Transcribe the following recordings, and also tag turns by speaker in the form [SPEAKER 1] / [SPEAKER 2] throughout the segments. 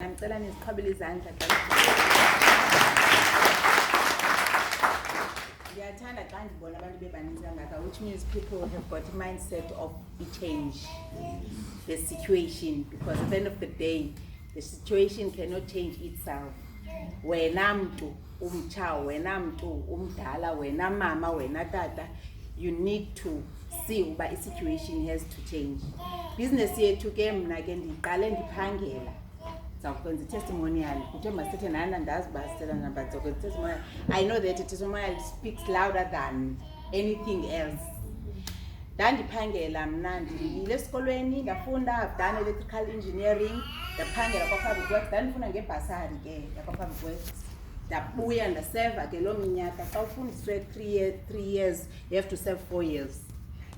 [SPEAKER 1] Ngicela niziqhabele izandla Ngiyathanda xa ndibona abantu bebaninzi kangaka, which means people have got a mindset of a change the situation, because at the end of the day the situation cannot change itself. Wena mntu umtsha, wena mntu umdala, wena mama, wena tata, you need to see uba situation has to change. Business yethu ke mna ke ndiqale ndiphangela zakwenza testimonial kuthe masithethe nana ndazi uba sithetha namba zakwenza testimonial. I know that testimonial speaks louder than anything else. Ndandiphangela mna ndiyile esikolweni ndafunda, I've done electrical engineering, ndaphangela kwa-public works, ndandifuna ngebhasari ke yakwa-public works. Ndabuya ndaseva ke loo minyaka, xa ufundiswe 3 years you have to serve 4 years.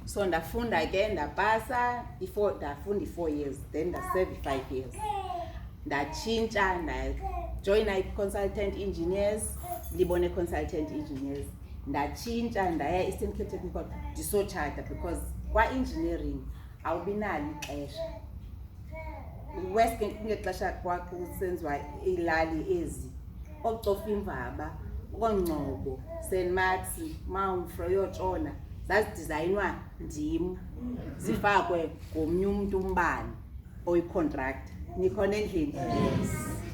[SPEAKER 1] So ndafunda ke ndapasa ndafunda i-4 years, then ndaseva i-5 years. Ndatshintsha ndajoyina i-consultant engineers, libone consultant engineers. Ndatshintsha ndaya Eastern Cape Technical ndisotshata, because kwa-engineering awubinalo ixesha. West ngexesha kwakho kusenziwa iilali ezi, okucofa imvaba, okongcobo, St. Max, Mount yotshona, zazidizayinwa ndim, zifakwe ngomnye umntu umbane oyi-contract. Nikhona endlini.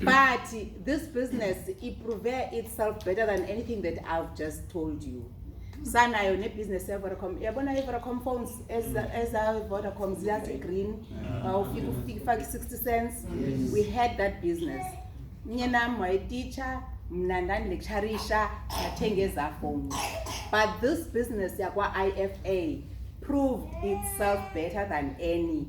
[SPEAKER 1] But this business, it proves itself better than anything that I've just told you. Sanayo ne business ya Vodacom. Yabona i-Vodacom phones as our Vodacom ziyazi green. Ufika 60 cents. We had that business. Nye nam wayi-teacher, mna ndandilecturisha, ndathenga eza phones. But this business yakwa IFA proved itself better than any.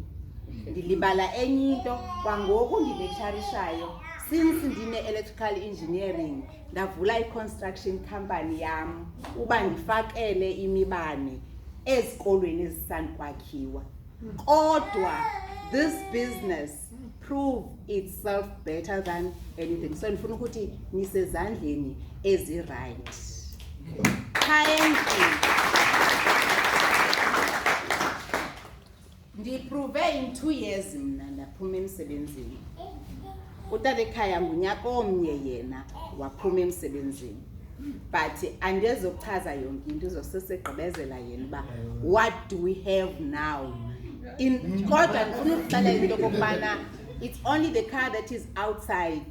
[SPEAKER 1] Ndilibala enye into kwangoku ndilecturishayo, since ndine electrical engineering ndavula i-construction company yam uba ndifakele imibane ezikolweni ezisandukwakhiwa. Kodwa this business proved itself better than anything. So ndifuna ukuthi nisezandleni ezi-right. Thank you. Ndiprove in 2 years mna ndaphuma emsebenzini. Utata ekhaya ngunyaka omnye yena waphuma emsebenzini. But andizochaza yonke into, izosesegqibezela yena uba what do we have now? Kodwa ndifuna ukuxelela into okokubana it's only the car that is outside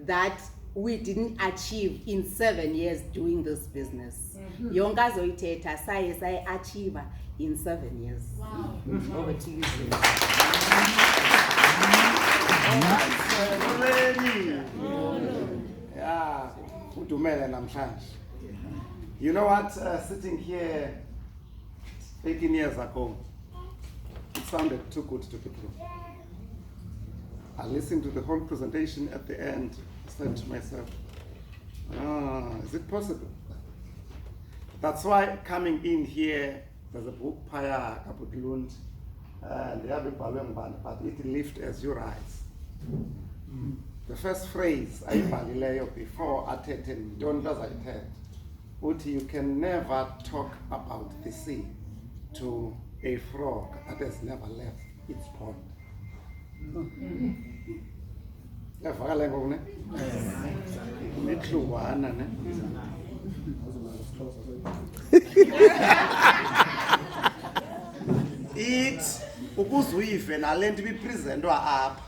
[SPEAKER 1] that we didn't achieve in 7 years doing this business. Yonke azoyithetha saye achieve in 7 years. Wow. Over to you.
[SPEAKER 2] Yeah, udumele namhlanje. You know what? Sitting here 18 years ago, it sounded too good to be true. I listened to the whole presentation. At the end, I said to myself, is it possible? That's why coming in here, there's a book, Paya Kaputlund, and the other but it lift as you rise. The first phrase I balileyo before attending, don't as I attend, but you can never talk about the sea to a frog that has never left its pond. It ukuzuyive nalento ibipresentwa apha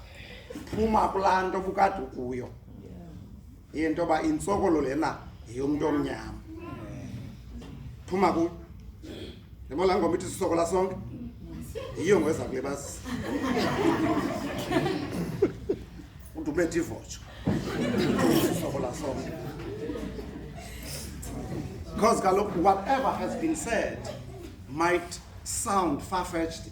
[SPEAKER 2] phuma kulaa nto bukade ukuyo into ba intsokolo lena yomuntu omnyama phuma kuyo yabona ngoma ithi sisokola sonke yiyo ngweza kulebasi udubethe ivotsho sisokola sonke. Because whatever has been said might sound far-fetched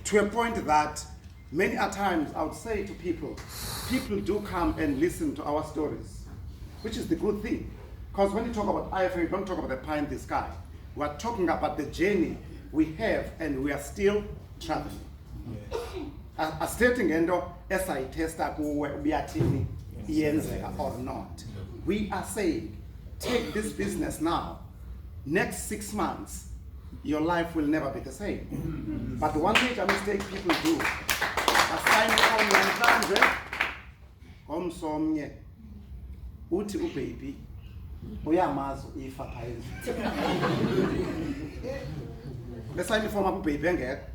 [SPEAKER 2] to a point that many a times I would say to people do come and listen to our stories, which is the good thing. Because when you talk about IFA, you don't talk about the pie in the sky. We are talking about the journey we have and we are still traveling. A stating endo SI testa kuwe or not. We are saying, take this business now. Next 6 months, your life will never be the same. But one major mistake people do asayine ifomu namhlanje ngomsomnye uthi ubaby uyamazi ifa phayeni besayine ifomu apho ubaby engekho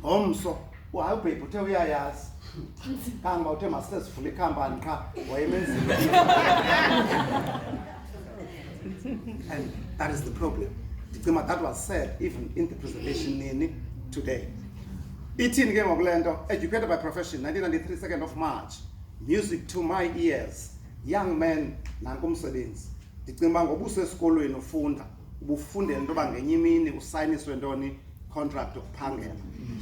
[SPEAKER 2] ngomso hayi ubaby uthe uyayazi kanga uthe masesivule ikhampani qha wayemenzile. And that is the problem. That was said even in the presentation nini today. Ithini ke ngokulento, educated by profession, 1993, 2nd of March. Music to my ears. Young men nankumsebenzi. Ndicinga ngoba usesikolweni ufunda, ubufundela into ba ngenye imini usayiniswe ntoni contract okuphangela.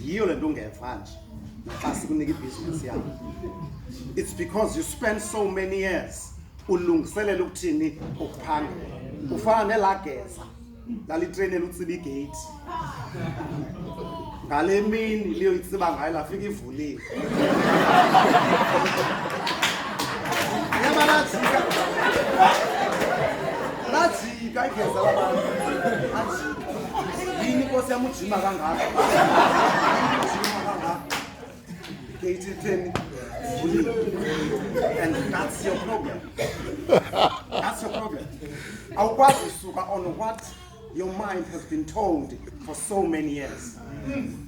[SPEAKER 2] Yiyo lento ungeva nje. Naxa sikunika ibusiness yakho. It's because you spend so many years ulungiselela ukuthini ukuphangela. Ufana nelageza lalitrainela utsiba igate ngale mini liyo itsiba ngayo lafika ivulile yabalajika igeza labantu yini inkosi yamujima kangaka igate itreni ivulile. And that's your problem. That's your problem. On what your mind has been told for so many years.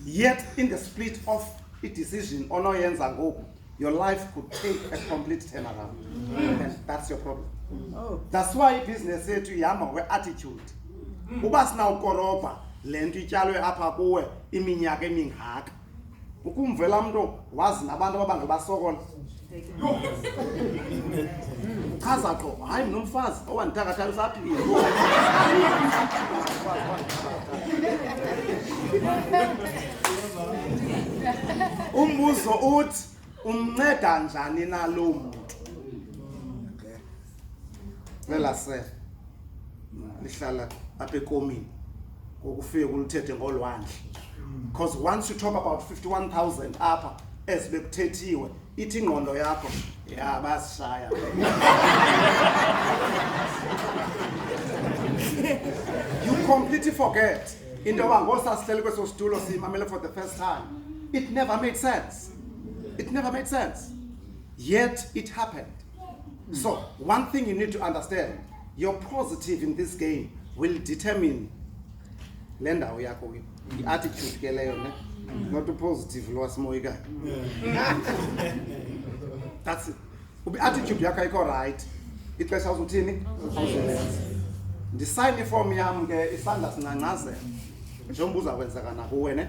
[SPEAKER 2] Yet in the split of a decision, your life could take a complete turnaround. And that's your problem. That's why business said to yama we attitude. Ubas now koroba, lento ityalwe apha kuwe iminyaka emingaka. Ukumvela mntu wazi nabantu abangabasokola. Chaza qho hayi nomfazi owandithakatha usaphila. Umbuzo uthi umnceda njani nalo muntu? Lelase lihlala apha ekomini ngokufika kuluthethe ngolwandle. Because once you talk about 51,000 apha ezibekuthethiwe ithi ingqondo yakho basishaya. You completely forget into yoba ngosasihleli kweso situlo siyimamele for the first time. It never made sense. It never made sense. Yet it happened. So one thing you need to understand, your positive in this game will determine le ndawo yakho, the attitude ke leyo ne, not the positive lo wasimoyika. That's it. Ubi attitude yakho ayikho right. Ixesha uzuthini? Ndisign iform yami ke isandla sinanqazela. Njengoba uzakwenzeka nakuwe ne.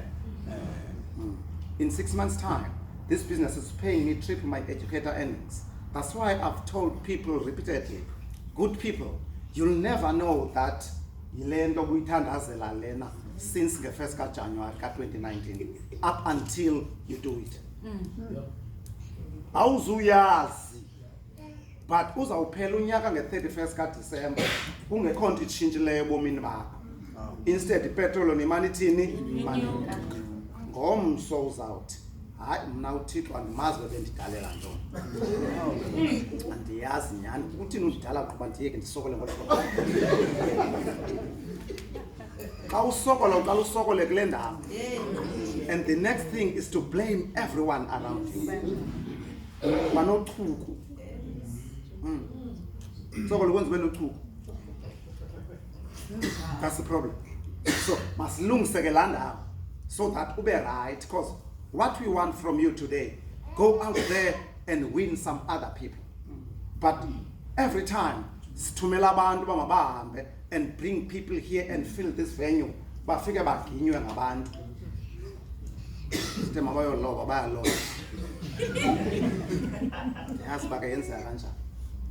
[SPEAKER 2] In 6 months' time, this business is paying me triple my educator earnings. That's why I've told people repeatedly, good people, you'll never know that yilento kuyithandazela lena since the 1st of January 2019 up until you do it. Awuzuyazi, but uzawuphela unyaka nge-31st ka December kungekho nto itshintshileyo ebomini bakho. Instead ipetrol nemali ithini? Ngomso uzawuthi hayi mna uThixo andimazi bebendidalela ntoni. Andiyazi nyani uthini undidala qoba ndiyeke ndisokole ngolo hlobo. Xa usokola uqala usokole kule ndawo. And the next thing is to blame everyone around you. Banochuku. Sokole kwenza benochuku. That's the problem. So masilungise ke la ndawo so that ube right, because what we want from you today, go out there and win some other people. But every time sithumela abantu bamabahambe and bring people here and fill this venue, bafike baginywe ngabantu. Sithema bayoloba bayaloba. Yazi bakayenza kanjani.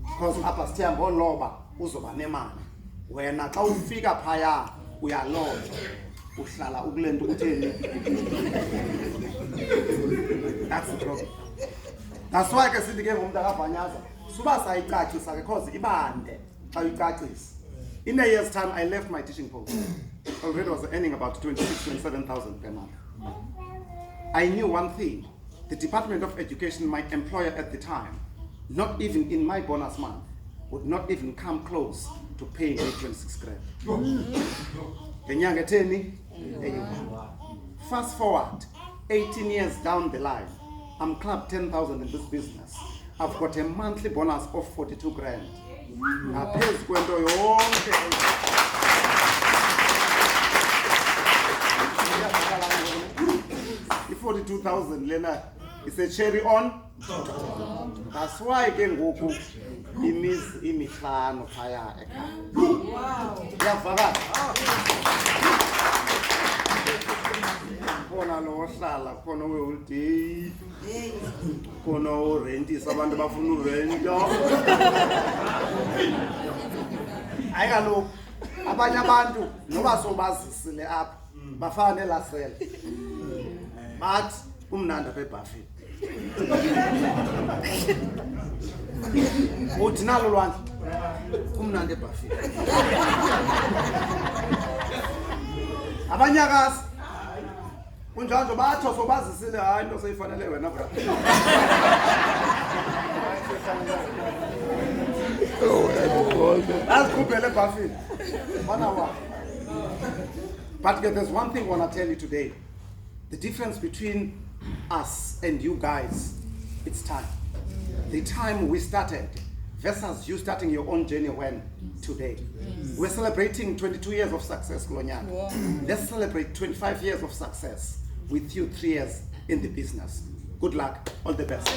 [SPEAKER 2] Because apha sithe ngoloba uzoba nemali. Wena xa ufika phaya uyaloba. Uhlala ukulento ukutheni. That's the problem. That's why ke sithi ke ngomuntu akavanyaza suba sayicacisa because ibande xa uyicacisa. In a year's time I left my teaching post. Already was earning about 27,000 per month. I knew one thing, the Department of Education, my employer at the time, not even in my bonus month, would not even come close to paying me 26 grand. Fast forward, 18 years down the line, I'm clubbed 10,000 in this business. I've got a monthly bonus of 42 grand. Ngaphezu kwento yonke. 42,000 lena is a cherry on. That's why ke ngoku imizi imihlanu phaya ekhaya. Wow. Yavakala. Khona lo ohlala khona we-whole day. Khona orentisa abantu bafuna urenta. Hayi kaloku abanye abantu noba sobazisile apha bafana elasela. But umnandi apha eBuffet. Uthi nalo lwandle umnandi eBuffet. Abanyakazi kunjalo batho sobazisile hayi into seyifanele wena bra. Asikhuphele eBuffet. But there's one thing I want to tell you today. The difference between us and you guys, it's time. The time we started versus you starting your own journey when? Today. We're celebrating 22 years of success, Kolonyana. Wow. Let's celebrate 25 years of success with you 3 years in the business. Good luck. All the best.